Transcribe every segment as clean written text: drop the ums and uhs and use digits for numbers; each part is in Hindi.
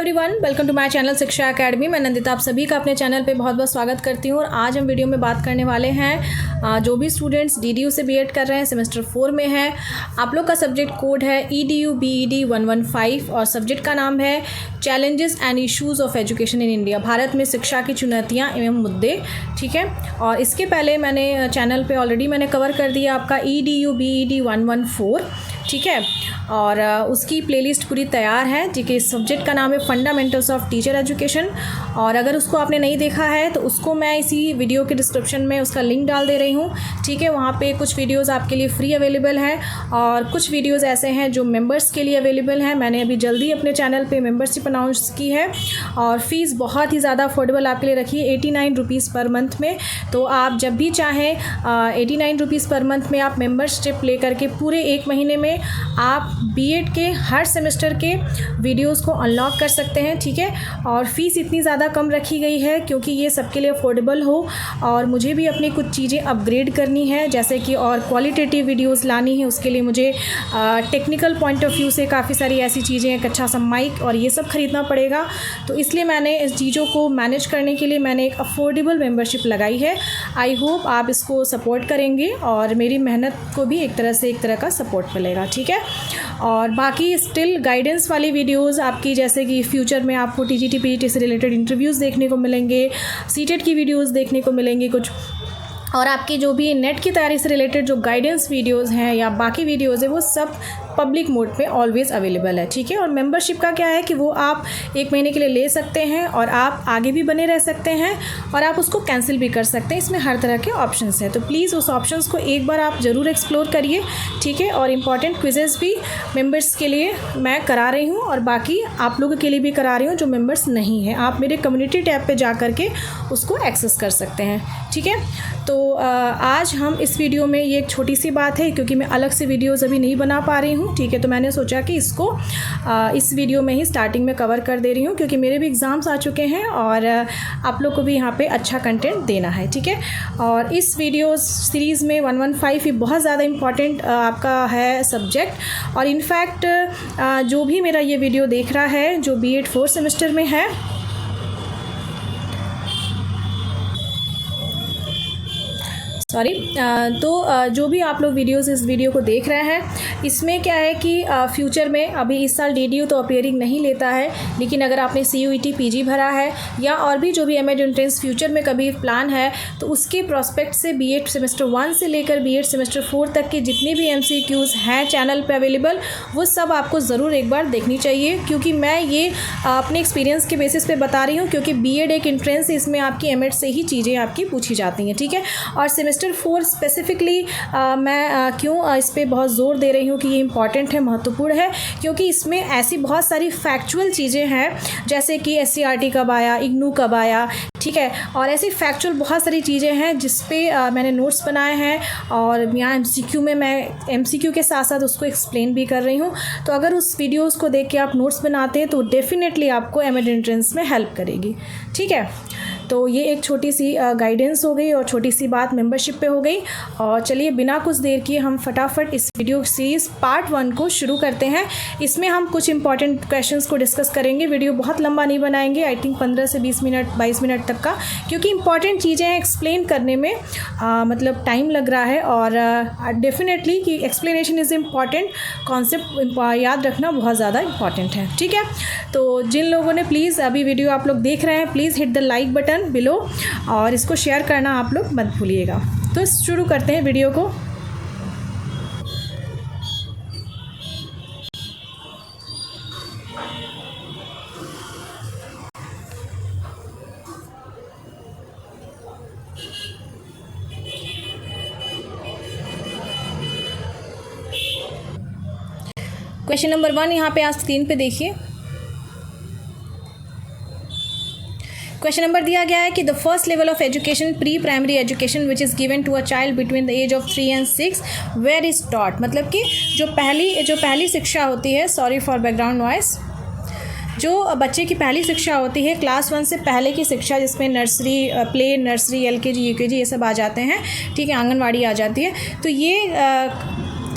Everyone, welcome to my channel Shiksha academy. मैं नंदिता आप सभी का अपने चैनल पे बहुत बहुत स्वागत करती हूँ। और आज हम वीडियो में बात करने वाले हैं जो भी स्टूडेंट्स डीडीयू से बीएड कर रहे हैं, सेमेस्टर 4 में है, आप लोग का सब्जेक्ट कोड है EDU BED 115 और सब्जेक्ट का नाम है challenges and issues of education in India, Bharat में शिक्षा की चुनौतियाँ एवं मुद्दे। ठीक है, और इसके पहले मैंने चैनल पे ऑलरेडी मैंने कवर कर दिया आपका EDU BED 114। ठीक है, और उसकी प्लेलिस्ट पूरी तैयार है। ठीक है, इस सब्जेक्ट का नाम है फंडामेंटल्स ऑफ टीचर एजुकेशन। और अगर उसको आपने नहीं देखा है तो उसको मैं इसी वीडियो के डिस्क्रिप्शन में उसका लिंक डाल दे रही हूँ। ठीक है, वहाँ पे कुछ वीडियोस आपके लिए फ्री अवेलेबल हैं और कुछ वीडियोस ऐसे हैं जो मेंबर्स के लिए अवेलेबल हैं। मैंने अभी जल्दी अपने चैनल पे मेंबरशिप अनाउंस की है और फ़ीस बहुत ही ज़्यादा अफोर्डेबल आपके लिए रखी है, 89 रुपीज़ पर मंथ में। तो आप जब भी चाहें 89 रुपीज़ पर मंथ में आप मेंबरशिप ले करके पूरे 1 महीने में आप बीएड के हर सेमेस्टर के वीडियोस को अनलॉक कर सकते हैं। ठीक है, और फ़ीस इतनी ज़्यादा कम रखी गई है क्योंकि ये सबके लिए अफोर्डेबल हो और मुझे भी अपनी कुछ चीज़ें अपग्रेड करनी है, जैसे कि और क्वालिटेटिव वीडियोस लानी है। उसके लिए मुझे टेक्निकल पॉइंट ऑफ व्यू से काफ़ी सारी ऐसी चीज़ें, एक अच्छा सा माइक और ये सब ख़रीदना पड़ेगा। तो इसलिए मैंने इस चीज़ों को मैनेज करने के लिए मैंने एक अफोर्डेबल मेम्बरशिप लगाई है। आई होप आप इसको सपोर्ट करेंगे और मेरी मेहनत को भी एक तरह का सपोर्ट मिलेगा। ठीक है, और बाकी स्टिल गाइडेंस वाली वीडियोस आपकी, जैसे कि फ्यूचर में आपको TGT PGT से रिलेटेड इंटरव्यूज़ देखने को मिलेंगे, सीटेट की वीडियोस देखने को मिलेंगी कुछ, और आपकी जो भी नेट की तैयारी से रिलेटेड जो गाइडेंस वीडियोस हैं या बाकी वीडियोस है वो सब पब्लिक मोड पे ऑलवेज़ अवेलेबल है। ठीक है, और मेंबरशिप का क्या है कि वो आप 1 महीने के लिए ले सकते हैं और आप आगे भी बने रह सकते हैं और आप उसको कैंसिल भी कर सकते हैं। इसमें हर तरह के ऑप्शंस हैं, तो प्लीज़ उस ऑप्शंस को एक बार आप ज़रूर एक्सप्लोर करिए। ठीक है, और इम्पॉर्टेंट क्विजेज़ भी मेंबर्स के लिए मैं करा रही हूँ और बाकी आप लोगों के लिए भी करा रही हूँ जो मेंबर्स नहीं हैं। आप मेरे कम्युनिटी टैब पे जा कर के उसको एक्सेस कर सकते हैं। ठीक है, तो आज हम इस वीडियो में, ये एक छोटी सी बात है क्योंकि मैं अलग से वीडियोज़ अभी नहीं बना पा रही हूँ। ठीक है, तो मैंने सोचा कि इसको इस वीडियो में ही स्टार्टिंग में कवर कर दे रही हूँ क्योंकि मेरे भी एग्ज़ाम्स आ चुके हैं और आप लोग को भी यहाँ पे अच्छा कंटेंट देना है। ठीक है, और इस वीडियो सीरीज़ में 115 ये बहुत ज़्यादा इम्पॉर्टेंट आपका है सब्जेक्ट। और इनफैक्ट जो भी मेरा ये वीडियो देख रहा है जो BEd 4 सेमेस्टर में है, तो जो भी आप लोग इस वीडियो को देख रहे हैं, इसमें क्या है कि फ्यूचर में अभी इस साल DDU तो अपीयरिंग नहीं लेता है, लेकिन अगर आपने CUET PG भरा है या और भी जो भी एमएड एंट्रेंस फ्यूचर में कभी प्लान है तो उसके प्रोस्पेक्ट से BEd सेमेस्टर 1 से लेकर BEd सेमेस्टर 4 तक के जितने भी MCQs हैं चैनल पे अवेलेबल, वो सब आपको ज़रूर एक बार देखनी चाहिए क्योंकि मैं ये अपने एक्सपीरियंस के बेसिस पे बता रही हूँ क्योंकि BEd एक एंट्रेंस है, इसमें आपकी एमएड से ही चीज़ें आपकी पूछी जाती हैं। ठीक है, और सेमेस्टर 4 स्पेसिफिकली मैं क्यों इस पर बहुत ज़ोर दे रही हूँ कि ये इंपॉर्टेंट है, महत्वपूर्ण है, क्योंकि इसमें ऐसी बहुत सारी फैक्चुअल चीज़ें हैं जैसे कि SCRT कब आया, IGNOU कब आया। ठीक है, और ऐसी फैक्चुअल बहुत सारी चीज़ें हैं जिस पे मैंने नोट्स बनाए हैं और यहाँ MCQ में मैं MCQ के साथ साथ उसको एक्सप्लेन भी कर रही हूँ। तो अगर उस वीडियोस को देख के आप नोट्स बनाते हैं तो डेफिनेटली आपको एमएड एंट्रेंस में हेल्प करेगी। ठीक है, तो ये एक छोटी सी गाइडेंस हो गई और छोटी सी बात मेंबरशिप पे हो गई। और चलिए बिना कुछ देर किए हम फटाफट इस वीडियो सीरीज़ पार्ट 1 को शुरू करते हैं। इसमें हम कुछ इंपॉर्टेंट क्वेश्चंस को डिस्कस करेंगे। वीडियो बहुत लंबा नहीं बनाएंगे, आई थिंक 15 से 20 मिनट 22 मिनट तक का, क्योंकि इंपॉर्टेंट चीज़ें एक्सप्लेन करने में मतलब टाइम लग रहा है और डेफिनेटली कि एक्सप्लेनेशन इज़ इम्पॉर्टेंट, कॉन्सेप्ट याद रखना बहुत ज़्यादा इंपॉर्टेंट है। ठीक है, तो जिन लोगों ने प्लीज़ अभी वीडियो आप लोग देख रहे हैं, please hit the like button below और इसको शेयर करना आप लोग मत भूलिएगा। तो शुरू करते हैं वीडियो को। क्वेश्चन नंबर 1 यहाँ पे आप स्क्रीन पे देखिए। क्वेश्चन नंबर दिया गया है कि the first level of education pre primary education which is given to a child between the age of 3 and 6 where is taught. मतलब कि जो पहली शिक्षा होती है, सॉरी फॉर बैकग्राउंड नॉइस, जो बच्चे की पहली शिक्षा होती है क्लास 1 से पहले की शिक्षा, जिसमें nursery, play nursery, LKG UKG ये सब आ जाते हैं। ठीक है, आंगनवाड़ी आ जाती है। तो ये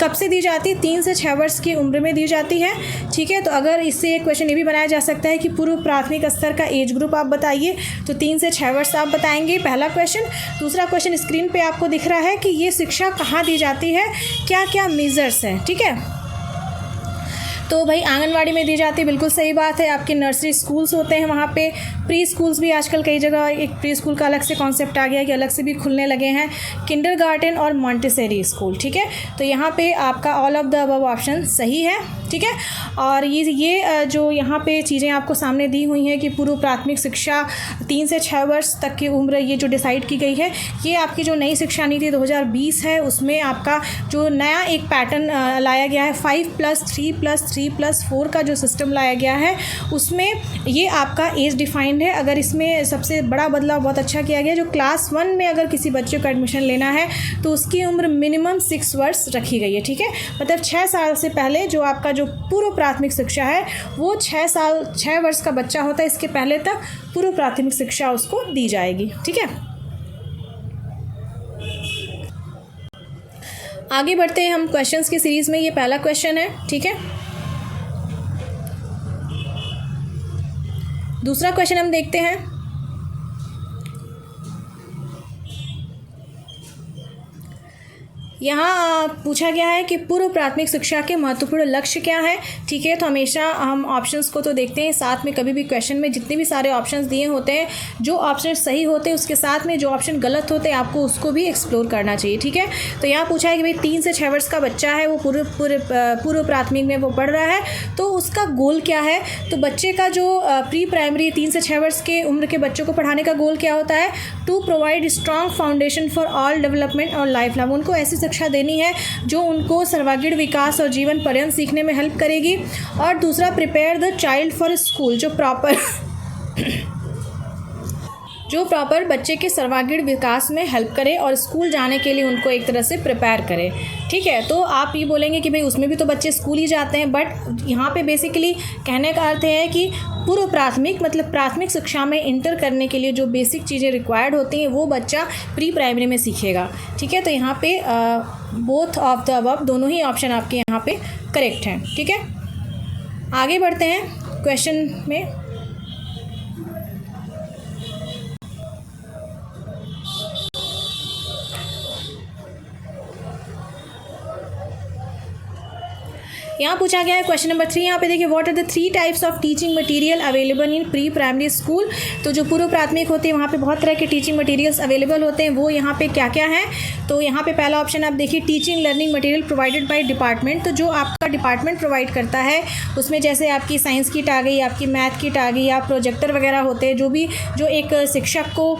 कब से दी जाती है? 3 से 6 वर्ष की उम्र में दी जाती है। ठीक है, तो अगर इससे एक क्वेश्चन ये भी बनाया जा सकता है कि पूर्व प्राथमिक स्तर का एज ग्रुप आप बताइए, तो 3 से 6 वर्ष आप बताएंगे, पहला क्वेश्चन। दूसरा क्वेश्चन स्क्रीन पे आपको दिख रहा है कि ये शिक्षा कहाँ दी जाती है, क्या क्या मेजर्स हैं। ठीक है, तो भाई आंगनवाड़ी में दी जाती है, बिल्कुल सही बात है। आपके नर्सरी स्कूल्स होते हैं वहाँ पे, प्री स्कूल्स भी आजकल कई जगह एक प्री स्कूल का अलग से कॉन्सेप्ट आ गया है कि अलग से भी खुलने लगे हैं, किंडरगार्टन और मॉन्टेसरी स्कूल। ठीक है, तो यहाँ पे आपका all of the above option सही है। ठीक है, और ये जो यहाँ पे चीज़ें आपको सामने दी हुई हैं कि पूर्व प्राथमिक शिक्षा 3 से 6 वर्ष तक की उम्र ये जो डिसाइड की गई है, ये आपकी जो नई शिक्षा नीति 2020 है उसमें आपका जो नया एक पैटर्न लाया गया है 5+3+3+4 का जो सिस्टम लाया गया है, उसमें ये आपका एज डिफाइंड है। अगर इसमें सबसे बड़ा बदलाव बहुत अच्छा किया गया, जो क्लास 1 में अगर किसी बच्चे को एडमिशन लेना है तो उसकी उम्र मिनिमम 6 वर्ष रखी गई है। ठीक है, मतलब 6 साल से पहले जो आपका जो पूर्व प्राथमिक शिक्षा है वो 6 वर्ष का बच्चा होता है, इसके पहले तक पूर्व प्राथमिक शिक्षा उसको दी जाएगी। ठीक है, आगे बढ़ते हैं हम क्वेश्चंस की सीरीज में। ये पहला क्वेश्चन है। ठीक है, दूसरा क्वेश्चन हम देखते हैं। यहाँ पूछा गया है कि पूर्व प्राथमिक शिक्षा के महत्वपूर्ण लक्ष्य क्या है। ठीक है, तो हमेशा हम ऑप्शंस को तो देखते हैं, साथ में कभी भी क्वेश्चन में जितने भी सारे ऑप्शंस दिए होते हैं, जो ऑप्शन सही होते हैं उसके साथ में जो ऑप्शन गलत होते हैं आपको उसको भी एक्सप्लोर करना चाहिए। ठीक है, तो यहाँ पूछा है कि भाई 3 से 6 वर्ष का बच्चा है, वो पूर्व प्राथमिक में वो पढ़ रहा है, तो उसका गोल क्या है। तो बच्चे का जो प्री प्राइमरी 3 से 6 वर्ष के उम्र के बच्चों को पढ़ाने का गोल क्या होता है? To provide strong foundation for all development और लाइफ लॉन्ग। उनको ऐसी शिक्षा देनी है जो उनको सर्वांगीण विकास और जीवन पर्यंत सीखने में हेल्प करेगी। और दूसरा, prepare the child for school, जो प्रॉपर बच्चे के सर्वांगीण विकास में हेल्प करे और स्कूल जाने के लिए उनको एक तरह से प्रिपेयर करे। ठीक है, तो आप ये बोलेंगे कि भाई उसमें भी तो बच्चे स्कूल ही जाते हैं, बट यहाँ पे बेसिकली कहने का अर्थ है कि पूर्व प्राथमिक मतलब प्राथमिक शिक्षा में इंटर करने के लिए जो बेसिक चीज़ें रिक्वायर्ड होती हैं वो बच्चा प्री प्राइमरी में सीखेगा। ठीक है, तो यहाँ पे बोथ ऑफ द अबव, दोनों ही ऑप्शन आपके यहाँ पे करेक्ट हैं। ठीक है, आगे बढ़ते हैं क्वेश्चन में। यहाँ पूछा गया है क्वेश्चन नंबर 3। यहाँ पे देखिए, what are the 3 types of teaching material available in pre primary school. तो जो पूर्व प्राथमिक होते हैं वहाँ पे बहुत तरह के टीचिंग मटेरियल्स अवेलेबल होते हैं, वो यहाँ पे क्या क्या है। तो यहाँ पे पहला ऑप्शन आप देखिए, teaching learning material provided by department. तो जो आपका डिपार्टमेंट प्रोवाइड करता है उसमें जैसे आपकी साइंस किट आ गई, आपकी मैथ किट आ गई, या प्रोजेक्टर वगैरह होते हैं जो एक शिक्षक को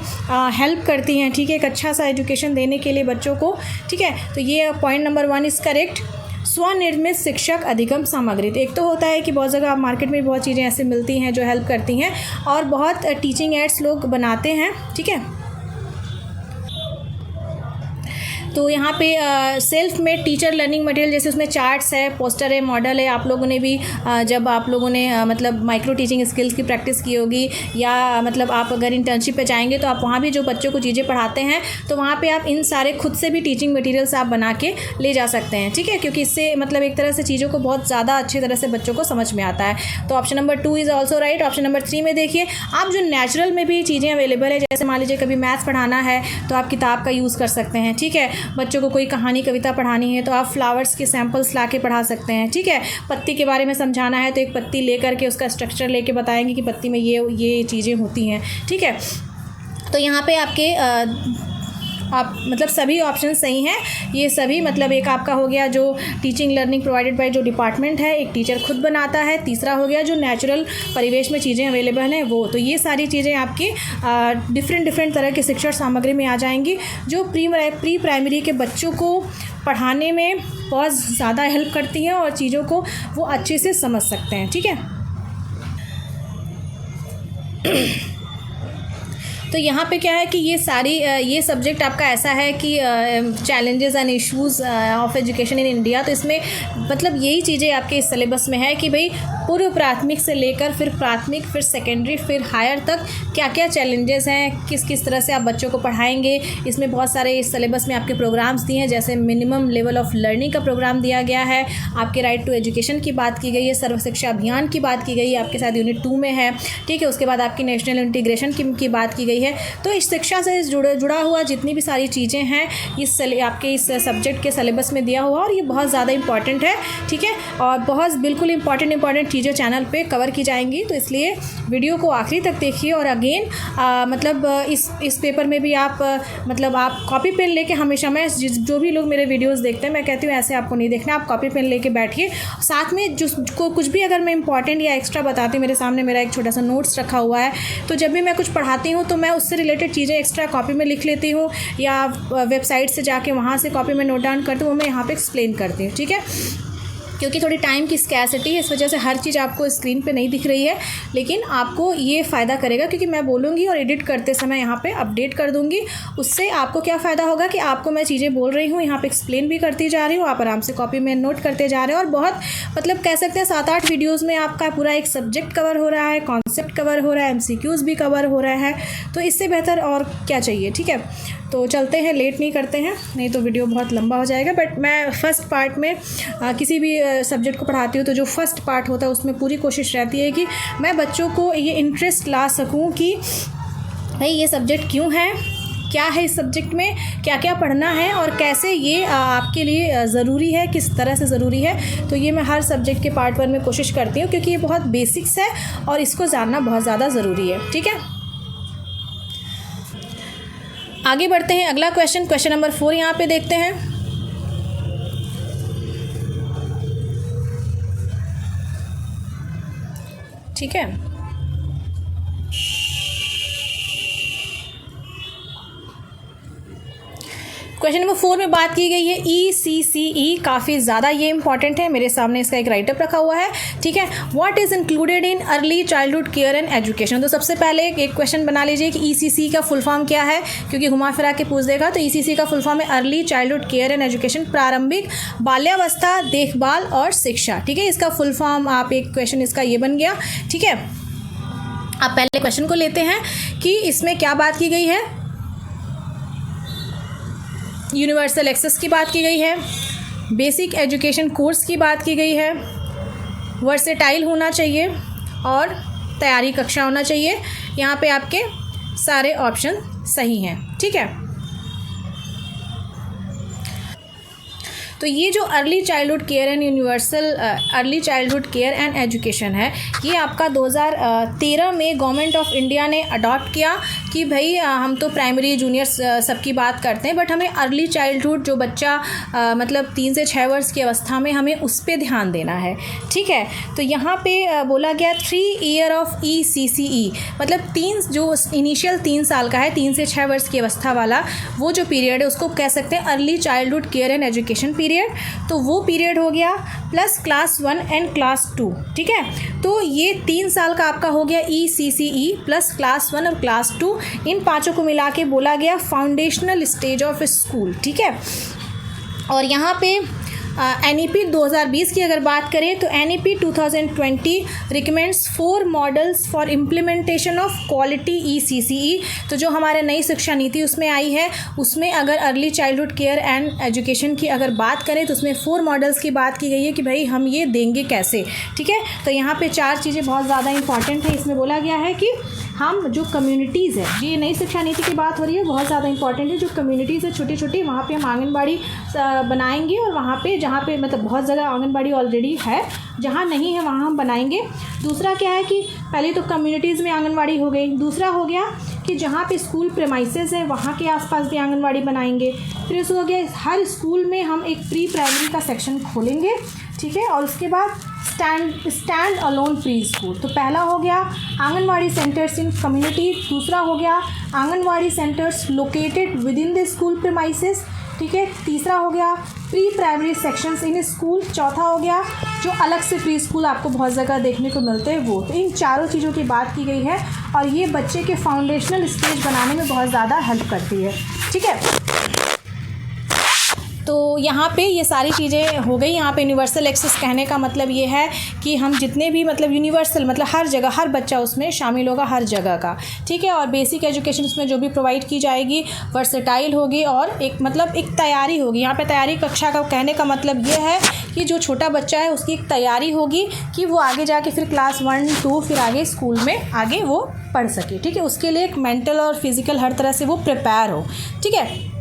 हेल्प करती हैं। ठीक है, एक अच्छा सा एजुकेशन देने के लिए बच्चों को। ठीक है, तो ये पॉइंट नंबर 1 इज़ करेक्ट। स्वनिर्मित शिक्षक अधिगम सामग्री, तो एक तो होता है कि बहुत जगह मार्केट में बहुत चीज़ें ऐसे मिलती हैं जो हेल्प करती हैं, और बहुत टीचिंग एड्स लोग बनाते हैं। ठीक है, तो यहाँ पे self made teacher learning material, जैसे उसमें चार्ट्स है, पोस्टर है, मॉडल है। आप लोगों ने भी जब आप लोगों ने मतलब माइक्रो टीचिंग स्किल्स की प्रैक्टिस की होगी, या मतलब आप अगर इंटर्नशिप पे जाएंगे तो आप वहाँ भी जो बच्चों को चीज़ें पढ़ाते हैं तो वहाँ पे आप इन सारे खुद से भी टीचिंग मटेरियल्स आप बना के ले जा सकते हैं। ठीक है, क्योंकि इससे मतलब एक तरह से चीज़ों को बहुत ज़्यादा अच्छी तरह से बच्चों को समझ में आता है। तो option number 2 is also right. Option number 3 में देखिए, आप जो नेचुरल में भी चीज़ें अवेलेबल है, जैसे मान लीजिए कभी मैथ्स पढ़ाना है तो आप किताब का यूज़ कर सकते हैं। ठीक है, बच्चों को कोई कहानी कविता पढ़ानी है तो आप फ्लावर्स के सैंपल्स ला के पढ़ा सकते हैं। ठीक है, पत्ती के बारे में समझाना है तो एक पत्ती ले करके उसका स्ट्रक्चर लेके बताएंगे कि पत्ती में ये चीज़ें होती हैं। ठीक है, तो यहाँ पे आपके आप मतलब सभी ऑप्शन सही हैं। ये सभी मतलब एक आपका हो गया जो टीचिंग लर्निंग प्रोवाइडेड बाय जो डिपार्टमेंट है, एक टीचर खुद बनाता है, तीसरा हो गया जो नेचुरल परिवेश में चीज़ें अवेलेबल हैं वो। तो ये सारी चीज़ें आपकी डिफरेंट तरह की शिक्षण सामग्री में आ जाएंगी जो प्री प्राइमरी के बच्चों को पढ़ाने में बहुत ज़्यादा हेल्प करती हैं और चीज़ों को वो अच्छे से समझ सकते हैं। ठीक है, तो यहाँ पे क्या है कि ये सब्जेक्ट आपका ऐसा है कि challenges and issues of education in India. तो इसमें मतलब यही चीज़ें आपके इस सिलेबस में है कि भाई पूर्व प्राथमिक से लेकर फिर प्राथमिक, फिर सेकेंडरी, फिर हायर तक क्या क्या चैलेंजेस हैं, किस किस तरह से आप बच्चों को पढ़ाएंगे। इसमें बहुत सारे इस सिलेबस में आपके प्रोग्राम्स दिए हैं, जैसे मिनिमम लेवल ऑफ लर्निंग का प्रोग्राम दिया गया है, आपके राइट टू एजुकेशन की बात की गई है, सर्व शिक्षा अभियान की बात की गई है, आपके साथ यूनिट 2 में है, ठीक है। उसके बाद आपकी नेशनल इंटीग्रेशन की बात की गई है। तो इस शिक्षा से जुड़ा हुआ जितनी भी सारी चीज़ें हैं आपके इस सब्जेक्ट के सिलेबस में दिया हुआ, और ये बहुत ज़्यादा इंपॉर्टेंट है, ठीक है। और बहुत बिल्कुल इंपॉर्टेंट चीज़ें चैनल पे कवर की जाएंगी, तो इसलिए वीडियो को आखिरी तक देखिए। और अगेन मतलब इस पेपर में भी आप मतलब आप कॉपी पेन लेके हमेशा, मैं जो भी लोग मेरे वीडियोस देखते हैं मैं कहती हूँ ऐसे आपको नहीं देखना, आप कॉपी पेन लेके बैठिए। साथ में जो कुछ भी अगर मैं इंपॉर्टेंट या एक्स्ट्रा बताती हूँ, मेरे सामने मेरा एक छोटा सा नोट्स रखा हुआ है, तो जब भी मैं कुछ पढ़ाती हूँ तो मैं उससे रिलेटेड चीज़ें एक्स्ट्रा कॉपी में लिख लेती हूँ, या वेबसाइट से जाके वहाँ से कॉपी में नोट डाउन करती हूँ, वो मैं यहाँ पे एक्सप्लेन करती हूँ, ठीक है। क्योंकि थोड़ी टाइम की स्कैसिटी है, इस वजह से हर चीज़ आपको स्क्रीन पे नहीं दिख रही है, लेकिन आपको ये फ़ायदा करेगा क्योंकि मैं बोलूँगी और एडिट करते समय यहाँ पे अपडेट कर दूँगी। उससे आपको क्या फ़ायदा होगा कि आपको मैं चीज़ें बोल रही हूँ, यहाँ पे एक्सप्लेन भी करती जा रही हूँ, आप आराम से कॉपी में नोट करते जा रहे हो, और बहुत मतलब कह सकते हैं 7-8 वीडियोज़ में आपका पूरा एक सब्जेक्ट कवर हो रहा है, कॉन्सेप्ट कवर हो रहा है, MCQs भी कवर हो रहा है। तो इससे बेहतर और क्या चाहिए, ठीक है। तो चलते हैं, लेट नहीं करते हैं, नहीं तो वीडियो बहुत लंबा हो जाएगा। बट मैं फर्स्ट पार्ट में किसी भी सब्जेक्ट को पढ़ाती हूँ तो जो फर्स्ट पार्ट होता है उसमें पूरी कोशिश रहती है कि मैं बच्चों को ये इंटरेस्ट ला सकूँ कि भाई ये सब्जेक्ट क्यों है, क्या है इस सब्जेक्ट में, क्या क्या पढ़ना है और कैसे ये आपके लिए ज़रूरी है, किस तरह से ज़रूरी है। तो ये मैं हर सब्जेक्ट के पार्ट 1 में कोशिश करती हूँ क्योंकि ये बहुत बेसिक्स है और इसको जानना बहुत ज़्यादा ज़रूरी है, ठीक है। आगे बढ़ते हैं, अगला क्वेश्चन नंबर 4 यहाँ पे देखते हैं। ठीक है, क्वेश्चन नंबर 4 में बात की गई है ECCE, काफ़ी ज़्यादा ये इंपॉर्टेंट है, मेरे सामने इसका एक राइटअप रखा हुआ है, ठीक है। What is included in early childhood care and education. तो सबसे पहले एक क्वेश्चन बना लीजिए कि ECC का फुल फॉर्म क्या है, क्योंकि घुमा फिरा के पूछ देगा। तो ECC का फुल फॉर्म है early childhood care and education, प्रारंभिक बाल्यावस्था देखभाल और शिक्षा, ठीक है। इसका फुल फॉर्म आप एक क्वेश्चन इसका ये बन गया, ठीक है। आप पहले क्वेश्चन को लेते हैं कि इसमें क्या बात की गई है। यूनिवर्सल एक्सेस की बात की गई है, बेसिक एजुकेशन कोर्स की बात की गई है, वर्सेटाइल होना चाहिए और तैयारी कक्षा होना चाहिए। यहाँ पे आपके सारे ऑप्शन सही हैं, ठीक है। तो ये जो early childhood care and universal early childhood care and education है, ये आपका 2013 में गवर्नमेंट ऑफ इंडिया ने अडॉप्ट किया कि भाई हम तो प्राइमरी जूनियर सबकी बात करते हैं, बट हमें अर्ली चाइल्डहुड जो बच्चा मतलब 3 से 6 वर्ष की अवस्था में हमें उस पर ध्यान देना है, ठीक है। तो यहाँ पे बोला गया 3 ईयर ऑफ ECCE, मतलब 3 जो इनिशियल 3 साल का है, 3 से 6 वर्ष की अवस्था वाला वो जो पीरियड है उसको कह सकते हैं early childhood care and education period. तो वो पीरियड हो गया प्लस क्लास 1 एंड क्लास 2, ठीक है। तो ये 3 साल का आपका हो गया ECCE प्लस क्लास 1 और क्लास 2, इन पांचों को मिला के बोला गया फाउंडेशनल स्टेज ऑफ स्कूल, ठीक है। और यहाँ पे NEP 2020 की अगर बात करें तो NEP 2020 recommends 4 models for implementation of quality ECCE। तो जो हमारे नई शिक्षा नीति उसमें आई है, उसमें अगर early childhood care and education की अगर बात करें तो उसमें 4 मॉडल्स की बात की गई है कि भाई हम ये देंगे कैसे, ठीक है। तो यहाँ पे 4 चीज़ें बहुत ज़्यादा इंपॉर्टेंट है। इसमें बोला गया है कि हम जो कम्युनिटीज़ है, ये नई शिक्षा नीति की बात हो रही है, बहुत ज़्यादा इंपॉर्टेंट है। जो कम्युनिटीज़ है छोटी छोटी, वहाँ पे हम आंगनबाड़ी बनाएंगे, और वहाँ पे जहाँ पे मतलब बहुत जगह आंगनबाड़ी ऑलरेडी है, जहाँ नहीं है वहाँ हम बनाएंगे। दूसरा क्या है कि पहले तो कम्युनिटीज़ में आंगनबाड़ी हो गई, दूसरा हो गया कि जहाँ पे स्कूल प्रेमाइसेस है वहाँ के आसपास भी आंगनबाड़ी बनाएंगे। फिर उसको हो गया हर स्कूल में हम एक प्री प्राइमरी का सेक्शन खोलेंगे, ठीक है। और उसके बाद स्टैंड अलोन प्री स्कूल। तो पहला हो गया आंगनवाड़ी सेंटर्स इन कम्युनिटी, दूसरा हो गया anganwadi centres located with in the school premises, ठीक है। तीसरा हो गया pre primary sections in school, चौथा हो गया जो अलग से प्री स्कूल आपको बहुत जगह देखने को मिलते हैं वो। तो इन चारों चीज़ों की बात की गई है और ये बच्चे के फाउंडेशनल स्टेज बनाने में बहुत ज़्यादा हेल्प करती है, ठीक है। तो यहाँ पे ये सारी चीज़ें हो गई। यहाँ पे यूनिवर्सल एक्सेस कहने का मतलब ये है कि हम जितने भी मतलब यूनिवर्सल मतलब हर जगह हर बच्चा उसमें शामिल होगा, हर जगह का, ठीक है। और बेसिक एजुकेशन उसमें जो भी प्रोवाइड की जाएगी वर्सेटाइल होगी और एक मतलब एक तैयारी होगी। यहाँ पे तैयारी कक्षा का कहने का मतलब ये है कि जो छोटा बच्चा है उसकी एक तैयारी होगी कि वो आगे जाके फिर क्लास 1, 2 फिर आगे स्कूल में आगे वो पढ़ सके, ठीक है। उसके लिए एक मेंटल और फिज़िकल हर तरह से वो प्रिपेयर हो, ठीक है।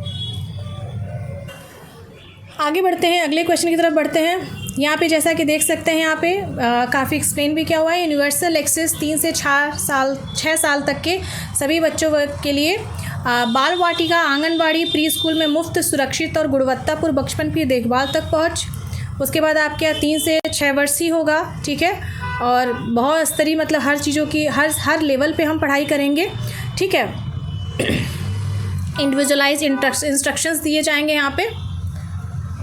आगे बढ़ते हैं, अगले क्वेश्चन की तरफ बढ़ते हैं। यहाँ पे जैसा कि देख सकते हैं यहाँ पे काफ़ी एक्सप्लेन भी किया हुआ है। यूनिवर्सल एक्सेस 3 से 6 साल तक के सभी बच्चों के लिए बाल वाटिका, आंगनबाड़ी, प्री स्कूल में मुफ्त, सुरक्षित और गुणवत्तापूर्ण बचपन की देखभाल तक पहुँच। उसके बाद आपके 3 से 6 वर्ष ही होगा, ठीक है। और बहुत स्तरीय मतलब हर चीज़ों की हर लेवल पे हम पढ़ाई करेंगे, ठीक है। इंडिविजुअलाइज इंस्ट्रक्शंस दिए जाएंगे यहाँ पे,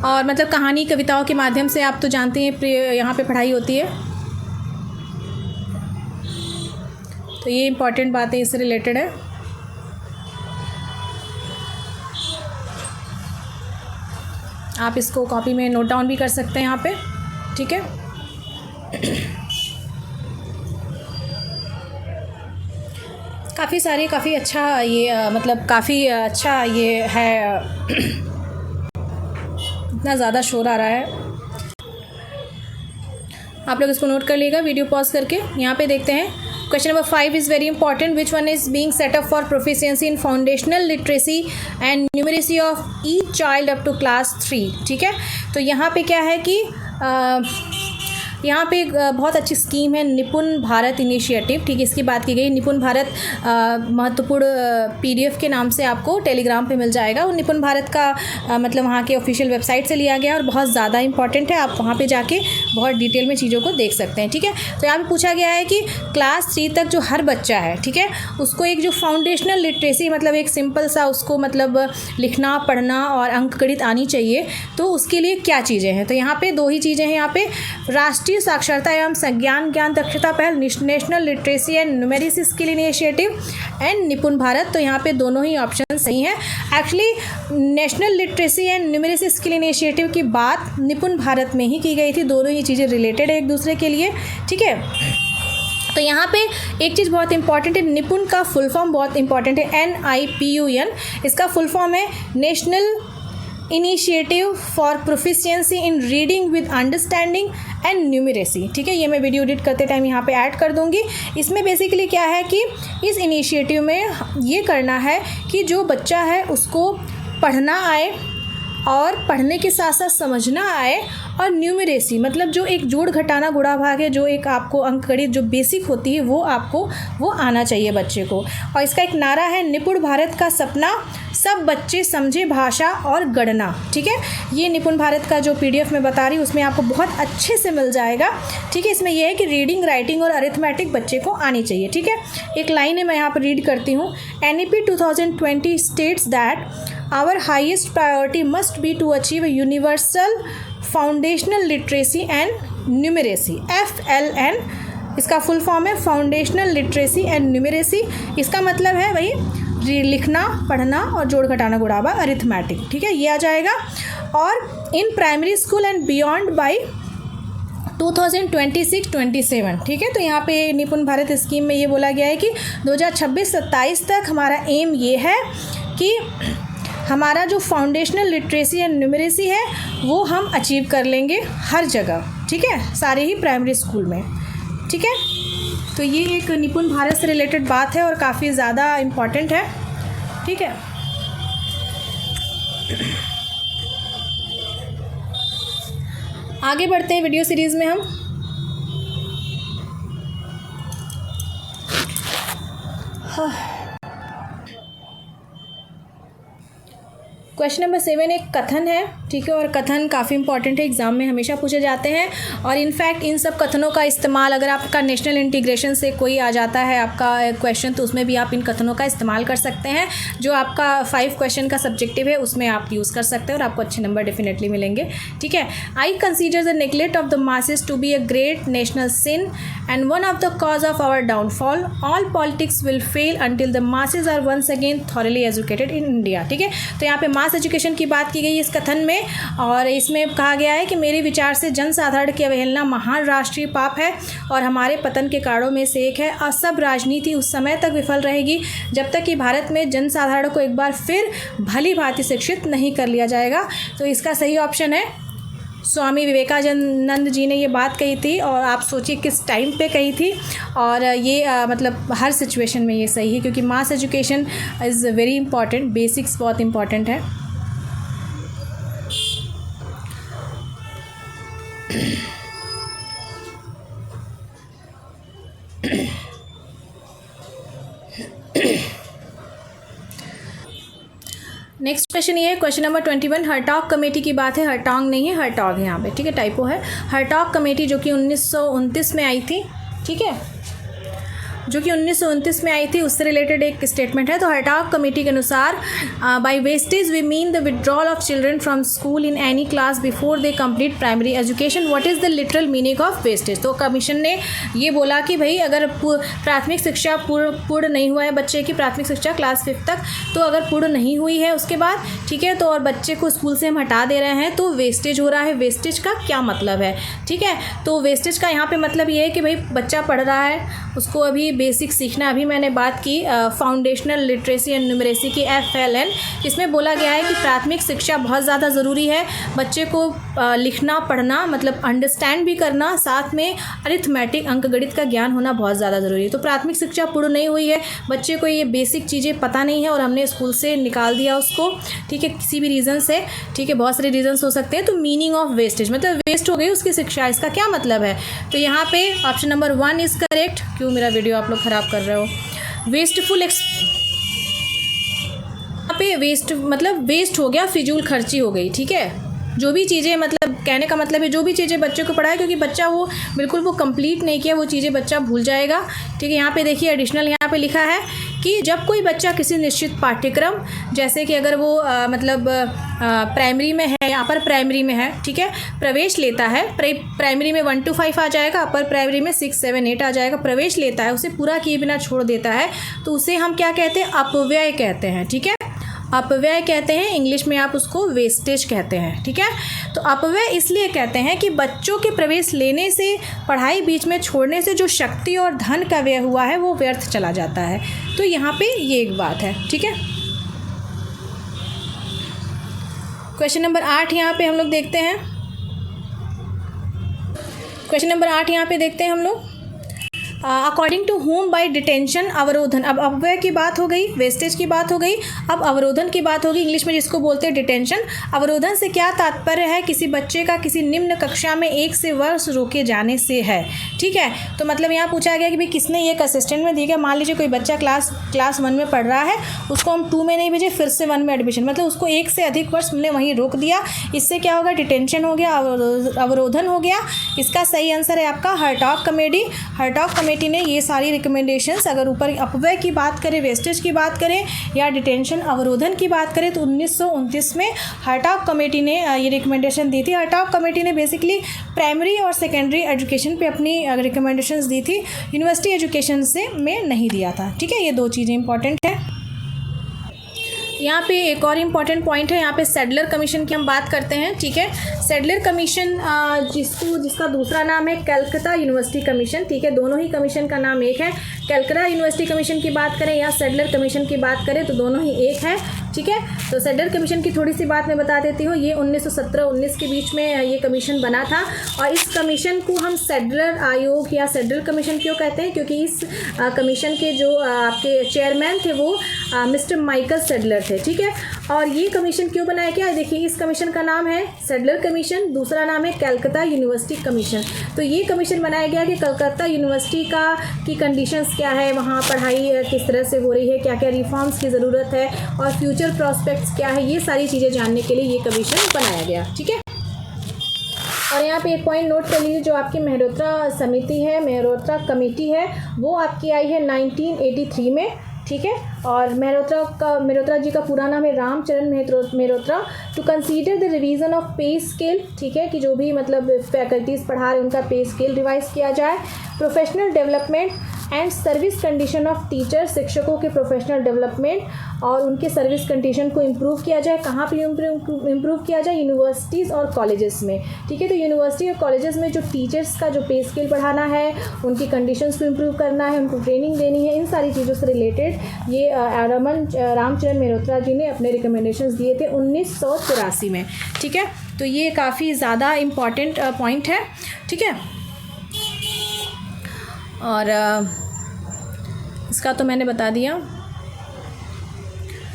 और मतलब कहानी कविताओं के माध्यम से आप तो जानते हैं यहाँ पे पढ़ाई होती है। तो ये इम्पॉर्टेंट बातें इससे रिलेटेड है। आप इसको कॉपी में नोट डाउन भी कर सकते हैं यहाँ पे, ठीक है। काफ़ी अच्छा ये मतलब काफ़ी अच्छा ये है। इतना ज़्यादा शोर आ रहा है, आप लोग इसको नोट कर लीजिएगा वीडियो पॉज करके। यहाँ पे देखते हैं question number 5 is very important. Which one is being set up for proficiency in foundational literacy and numeracy of each child up to class 3, ठीक है। तो यहाँ पे क्या है कि यहाँ पे एक बहुत अच्छी स्कीम है निपुण भारत इनिशिएटिव, ठीक है। इसकी बात की गई निपुण भारत महत्वपूर्ण PDF के नाम से आपको टेलीग्राम पे मिल जाएगा। और निपुण भारत का मतलब वहाँ के ऑफिशियल वेबसाइट से लिया गया और बहुत ज़्यादा इंपॉर्टेंट है। आप वहाँ पे जाके बहुत डिटेल में चीज़ों को देख सकते हैं, ठीक है। तो यहाँ पे पूछा गया है कि क्लास 3 तक जो हर बच्चा है, ठीक है, उसको एक जो फाउंडेशनल लिटरेसी मतलब एक सिंपल सा उसको मतलब लिखना पढ़ना और अंकगणित आनी चाहिए। तो उसके लिए क्या चीज़ें हैं, तो यहाँ पे 2 ही चीज़ें हैं। यहाँ पे राष्ट्रीय साक्षरता एवं संज्ञान ज्ञान दक्षता पहल, national literacy and numeracy skill initiative and निपुण भारत। तो यहाँ पे दोनों ही ऑप्शन सही हैं। Actually national literacy and numeracy skill initiative की बात निपुण भारत में ही की गई थी। दोनों ही चीज़ें रिलेटेड है एक दूसरे के लिए, ठीक है। तो यहाँ पे एक चीज़ बहुत इंपॉर्टेंट है, निपुण का फुल फॉर्म बहुत इंपॉर्टेंट है, NIPUN। इसका फुल फॉर्म है national initiative for proficiency in reading with understanding and numeracy, ठीक है। ये मैं वीडियो एडिट करते टाइम यहाँ पे ऐड कर दूँगी। इसमें बेसिकली क्या है कि इस इनिशिएटिव में ये करना है कि जो बच्चा है उसको पढ़ना आए और पढ़ने के साथ साथ समझना आए, और न्यूमरेसी मतलब जो एक जोड़ घटाना गुणा भाग है, जो एक आपको अंकगणित जो बेसिक होती है वो आना चाहिए बच्चे को। और इसका एक नारा है निपुण भारत का सपना, सब बच्चे समझे भाषा और गणना, ठीक है। ये निपुण भारत का जो PDF में बता रही हूँ उसमें आपको बहुत अच्छे से मिल जाएगा, ठीक है। इसमें यह है कि रीडिंग राइटिंग और अरिथमेटिक बच्चे को आनी चाहिए, ठीक है। एक लाइन है मैं यहाँ पर रीड करती हूँ। NEP 2020 states that our highest priority must be to achieve a universal foundational literacy and numeracy, FLN। इसका फुल फॉर्म है फाउंडेशनल लिटरेसी एंड न्यूमरेसी। इसका मतलब है वही लिखना पढ़ना और जोड़ घटाना गुणा भाग अरिथमेटिक, ठीक है, ये आ जाएगा। और in primary school and beyond by 2026-27, ठीक है। तो यहाँ पे निपुण भारत स्कीम में ये बोला गया है कि 2026-27 तक हमारा एम ये है कि हमारा जो फाउंडेशनल लिटरेसी एंड न्यूमरेसी है वो हम अचीव कर लेंगे हर जगह, ठीक है, सारे ही प्राइमरी स्कूल में, ठीक है। तो ये एक निपुण भारत से रिलेटेड बात है और काफ़ी ज़्यादा इम्पॉर्टेंट है, ठीक है। आगे बढ़ते हैं वीडियो सीरीज़ में हम। क्वेश्चन नंबर 7 एक कथन है, ठीक है। और कथन काफ़ी इंपॉर्टेंट है, एग्ज़ाम में हमेशा पूछे जाते हैं। और इनफैक्ट इन सब कथनों का इस्तेमाल अगर आपका नेशनल इंटीग्रेशन से कोई आ जाता है आपका क्वेश्चन, तो उसमें भी आप इन कथनों का इस्तेमाल कर सकते हैं। जो आपका 5 क्वेश्चन का सब्जेक्टिव है उसमें आप यूज़ कर सकते हैं और आपको अच्छे नंबर डेफिनेटली मिलेंगे, ठीक है। I consider the neglect of the masses to be a great national sin and one of the cause of our downfall. All politics will fail until the masses are once again thoroughly educated in India, ठीक है। तो यहाँ पे मास एजुकेशन की बात की गई इस कथन में, और इसमें कहा गया है कि मेरे विचार से जनसाधारण की अवहेलना महान राष्ट्रीय पाप है और हमारे पतन के कारणों में से एक है। और सब राजनीति उस समय तक विफल रहेगी जब तक कि भारत में जनसाधारण को एक बार फिर भली भांति शिक्षित नहीं कर लिया जाएगा। तो इसका सही ऑप्शन है, स्वामी विवेकानंद जी ने ये बात कही थी, और आप सोचिए किस टाइम पे कही थी, और ये मतलब हर सिचुएशन में ये सही है, क्योंकि मास education is very important, basics बहुत इंपॉर्टेंट है। नेक्स्ट क्वेश्चन ये है, क्वेश्चन नंबर 21, हर्टॉग कमेटी की बात है, हर्टॉग नहीं है, हर्टॉग है यहाँ पे, ठीक है, टाइपो है। हर्टॉग कमेटी जो कि 1929 में आई थी, ठीक है, जो कि 1929 में आई थी, उससे रिलेटेड एक स्टेटमेंट है। तो हर्टॉग कमेटी के अनुसार by wastage we mean the withdrawal of children from school in any class before they complete primary education. What is the literal meaning of wastage? तो कमीशन ने ये बोला कि भाई अगर प्राथमिक शिक्षा पूर्ण नहीं हुआ है बच्चे की, प्राथमिक शिक्षा क्लास 5 तक, तो अगर पूर्ण नहीं हुई है उसके बाद, ठीक है, तो और बच्चे को स्कूल से हम हटा दे रहे हैं तो वेस्टेज हो रहा है। वेस्टेज का क्या मतलब है, ठीक है, तो वेस्टेज का यहाँ पे मतलब ये है कि भाई बच्चा पढ़ रहा है, उसको अभी बेसिक सीखना, अभी मैंने बात की फाउंडेशनल लिटरेसी एंड न्यूमरेसी की FLN, इसमें बोला गया है कि प्राथमिक शिक्षा बहुत ज़्यादा ज़रूरी है, बच्चे को लिखना पढ़ना मतलब अंडरस्टैंड भी करना, साथ में अरिथमेटिक अंकगणित का ज्ञान होना बहुत ज़्यादा ज़रूरी है। तो प्राथमिक शिक्षा पूर्ण नहीं हुई है, बच्चे को ये बेसिक चीज़ें पता नहीं है और हमने स्कूल से निकाल दिया उसको, ठीक है, किसी भी रीज़न से, ठीक है, बहुत सारे रीजन्स हो सकते हैं। तो मीनिंग ऑफ वेस्टेज मतलब वेस्ट हो गई उसकी शिक्षा, इसका क्या मतलब है? तो यहाँ पे ऑप्शन नंबर 1 इज़ करेक्ट। क्यों मेरा वीडियो आप लोग ख़राब कर रहे हो? वेस्टफुल यहाँ पे वेस्ट मतलब वेस्ट हो गया, फिजूल खर्ची हो गई, ठीक है, जो भी चीज़ें मतलब कहने का मतलब है जो भी चीज़ें बच्चे को पढ़ाए, क्योंकि बच्चा वो बिल्कुल वो कंप्लीट नहीं किया, वो चीज़ें बच्चा भूल जाएगा, ठीक है। यहाँ पे देखिए एडिशनल यहाँ पे लिखा है कि जब कोई बच्चा किसी निश्चित पाठ्यक्रम, जैसे कि अगर वो प्राइमरी में है, यहाँ पर प्राइमरी में है, ठीक है, प्रवेश लेता है, प्राइमरी में 1 to 5 आ जाएगा, अपर प्राइमरी में 6, 7, 8 आ जाएगा, प्रवेश लेता है, उसे पूरा किए बिना छोड़ देता है, तो उसे हम क्या कहते हैं? अपव्यय कहते हैं, ठीक है, अपव्यय कहते हैं, इंग्लिश में आप उसको वेस्टेज कहते हैं, ठीक है। तो अपव्यय इसलिए कहते हैं कि बच्चों के प्रवेश लेने से, पढ़ाई बीच में छोड़ने से जो शक्ति और धन का व्यय हुआ है वो व्यर्थ चला जाता है। तो यहाँ पे ये एक बात है, ठीक है। क्वेश्चन नंबर 8 यहाँ पे हम लोग देखते हैं, क्वेश्चन नंबर 8 यहाँ पे देखते हैं हम लोग, according to home by detention, अवरोधन। अब अपव्यय की बात हो गई, वेस्टेज की बात हो गई, अब अवरोधन की बात होगी, इंग्लिश में जिसको बोलते हैं डिटेंशन। अवरोधन से क्या तात्पर्य है? किसी बच्चे का किसी निम्न कक्षा में 1 से वर्ष रोके जाने से है, ठीक है। तो मतलब यहाँ पूछा गया कि भाई किसने ये असिस्टेंट में दिया गया, मान लीजिए कोई बच्चा क्लास 1 में पढ़ रहा है, उसको हम 2 में नहीं भेजे, फिर से 1 में एडमिशन, मतलब उसको 1 से अधिक वर्ष हमने वहीं रोक दिया, इससे क्या होगा? डिटेंशन हो गया, अवरोधन हो गया। इसका सही आंसर है आपका हर्टॉग कमेटी। हर्टॉग कमेटी ने ये सारी रिकमेंडेशंस, अगर ऊपर अपव्यय की बात करें, वेस्टेज की बात करें या डिटेंशन अवरोधन की बात करें, तो 1929 में हर्टॉग कमेटी ने ये रिकमेंडेशन दी थी। हर्टॉग कमेटी ने बेसिकली प्राइमरी और सेकेंडरी एजुकेशन पे अपनी रिकमेंडेशंस दी थी, यूनिवर्सिटी एजुकेशन से में नहीं दिया था, ठीक है। ये 2 चीज़ें इंपॉर्टेंट है। यहाँ पे एक और इम्पॉर्टेंट पॉइंट है, यहाँ पे सैडलर कमीशन की हम बात करते हैं, ठीक है। सैडलर कमीशन जिसका दूसरा नाम है कलकत्ता यूनिवर्सिटी कमीशन, ठीक है, दोनों ही कमीशन का नाम एक है। कलकत्ता यूनिवर्सिटी कमीशन की बात करें या सैडलर कमीशन की बात करें तो दोनों ही एक है, ठीक है। तो सैडलर कमीशन की थोड़ी सी बात मैं बता देती हूँ। ये 1917-19 के बीच में ये कमीशन बना था, और इस कमीशन को हम सैडलर आयोग या सैडलर कमीशन क्यों कहते हैं? क्योंकि इस कमीशन के जो आपके चेयरमैन थे वो मिस्टर माइकल सैडलर थे, ठीक है। और ये कमीशन क्यों बनाया गया? देखिए, इस कमीशन का नाम है सैडलर कमीशन, दूसरा नाम है कलकत्ता यूनिवर्सिटी कमीशन। तो ये कमीशन बनाया गया कि कलकत्ता यूनिवर्सिटी की कंडीशंस क्या है, वहाँ पढ़ाई किस तरह से हो रही है, क्या क्या रिफॉर्म्स की ज़रूरत है और फ्यूचर प्रॉस्पेक्ट्स क्या है, ये सारी चीज़ें जानने के लिए ये कमीशन बनाया गया, ठीक है। और यहाँ पे एक पॉइंट नोट कर लीजिए, जो आपकी मेहरोत्रा समिति है, मेहरोत्रा है, वो आपकी आई है 1983 में, ठीक है। और मेहरोत्रा जी का पूरा नाम है Ramcharan Mehrotra. To consider the revision of pay scale, ठीक है, कि जो भी मतलब फैकल्टीज़ पढ़ा रहे हैं उनका पे स्केल रिवाइज किया जाए। Professional development and service condition of teacher, शिक्षकों के प्रोफेशनल डेवलपमेंट और उनके सर्विस कंडीशन को इम्प्रूव किया जाए। कहाँ पे इम्प्रूव किया जाए? यूनिवर्सिटीज़ और कॉलेजेस में। ठीक है, तो यूनिवर्सिटी और कॉलेजेस में जो टीचर्स का जो पे स्केल बढ़ाना है, उनकी कंडीशंस को इम्प्रूव करना है, उनको ट्रेनिंग देनी है, इन सारी चीज़ों से रिलेटेड ये रामचरण मेहरोत्रा जी ने अपने रिकमेंडेशंस दिए थे 1984 में। ठीक है, तो ये काफ़ी ज़्यादा इम्पॉर्टेंट पॉइंट है। ठीक है, और इसका तो मैंने बता दिया।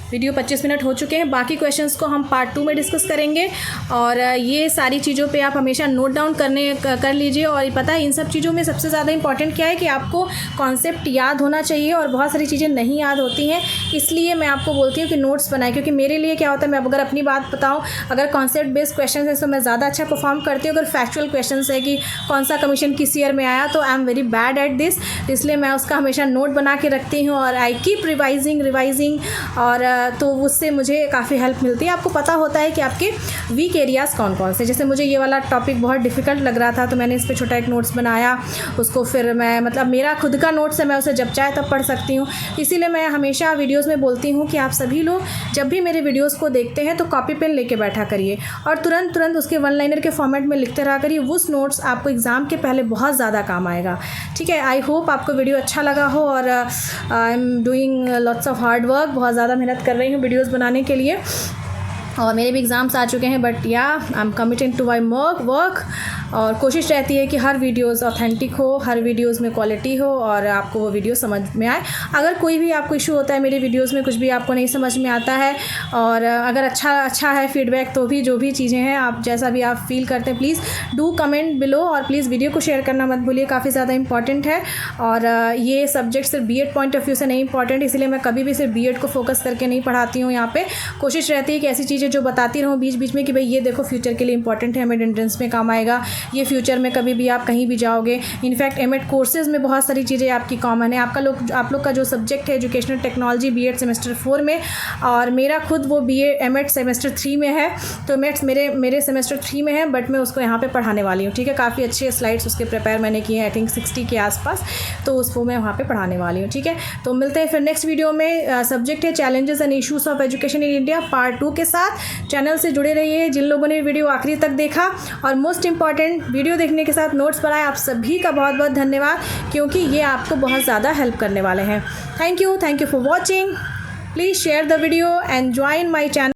वीडियो 25 मिनट हो चुके हैं। बाकी क्वेश्चंस को हम पार्ट 2 में डिस्कस करेंगे और ये सारी चीज़ों पे आप हमेशा नोट डाउन कर लीजिए। और पता है इन सब चीज़ों में सबसे ज़्यादा इंपॉर्टेंट क्या है कि आपको कॉन्सेप्ट याद होना चाहिए और बहुत सारी चीज़ें नहीं याद होती हैं, इसलिए मैं आपको बोलती हूँ कि नोट्स बनाएं। क्योंकि मेरे लिए क्या होता है, मैं अगर अपनी बात बताऊँ, अगर कॉन्सेप्ट बेस्ड क्वेश्चन है तो मैं ज़्यादा अच्छा परफॉर्म करती हूँ। अगर फैक्चुअल क्वेश्चन है कि कौन सा कमीशन किस ईयर में आया, तो I am very bad at this, इसलिए मैं उसका हमेशा नोट बना के रखती हूँ और आई कीप रिवाइजिंग और तो उससे मुझे काफ़ी हेल्प मिलती है। आपको पता होता है कि आपके वीक एरियाज़ कौन कौन से। जैसे मुझे ये वाला टॉपिक बहुत डिफ़िकल्ट लग रहा था तो मैंने इस पर छोटा एक नोट्स बनाया, उसको फिर मैं मतलब मेरा खुद का नोट्स है, मैं उसे जब चाहे तब पढ़ सकती हूँ। इसीलिए मैं हमेशा वीडियोज़ में बोलती हूँ कि आप सभी लोग जब भी मेरे वीडियोज़ को देखते हैं तो कॉपी पेन लेके बैठा करिए और तुरंत उसके वन लाइनर के फॉर्मेट में लिखते रहा करिए। उस नोट्स आपको एग्ज़ाम के पहले बहुत ज़्यादा काम आएगा। ठीक है, आई होप आपको वीडियो अच्छा लगा हो और I am doing lots of hard work, बहुत ज़्यादा मेहनत कर रही हूँ वीडियोज़ बनाने के लिए और मेरे भी एग्ज़ाम्स आ चुके हैं, but yeah I am committed to my work और कोशिश रहती है कि हर वीडियोस ऑथेंटिक हो, हर वीडियोस में क्वालिटी हो और आपको वो वीडियो समझ में आए। अगर कोई भी आपको इशू होता है मेरे वीडियोस में, कुछ भी आपको नहीं समझ में आता है और अगर अच्छा है फीडबैक, तो भी जो भी चीज़ें हैं आप जैसा भी आप फील करते हैं, प्लीज़ डू कमेंट बिलो और प्लीज़ वीडियो को शेयर करना मत भूलिए, काफ़ी ज़्यादा इंपॉर्टेंट है। और ये सब्जेक्ट सिर्फ बीएड पॉइंट ऑफ व्यू से नहीं इंपॉर्टेंट, इसलिए मैं कभी भी सिर्फ बीएड को फोकस करके नहीं पढ़ाती हूँ। यहाँ पे कोशिश रहती है कि ऐसी चीज़ें जो बताती रहूँ बीच बीच में कि भाई ये देखो फ्यूचर के लिए इंपॉर्टेंट है, एमएड एंट्रेंस में काम आएगा, ये फ्यूचर में कभी भी आप कहीं भी जाओगे। इनफैक्ट एमएड कोर्सेज में बहुत सारी चीज़ें आपकी कॉमन है। आप लोग का जो सब्जेक्ट है एजुकेशनल टेक्नोलॉजी बीएड सेमेस्टर 4 में और मेरा खुद वो बीएड एमएड सेमेस्टर 3 में है, तो मेरे सेमेस्टर 3 में है, बट मैं उसको यहाँ पे पढ़ाने वाली हूँ। ठीक है, काफ़ी अच्छे स्लाइड्स उसके प्रिपेयर मैंने किए हैं, आई थिंक 60 के आसपास, तो उसको मैं वहाँ पे पढ़ाने वाली हूँ। ठीक है, तो मिलते हैं फिर नेक्स्ट वीडियो में। सब्जेक्ट है challenges and issues of education in India part 2 के साथ। चैनल से जुड़े रहिए जिन लोगों ने वीडियो आखिरी तक देखा, और मोस्ट इंपॉर्टेंट वीडियो देखने के साथ नोट्स बनाए। आप सभी का बहुत बहुत धन्यवाद, क्योंकि ये आपको बहुत ज़्यादा हेल्प करने वाले हैं। Thank you for watching. Please share the video and join my channel.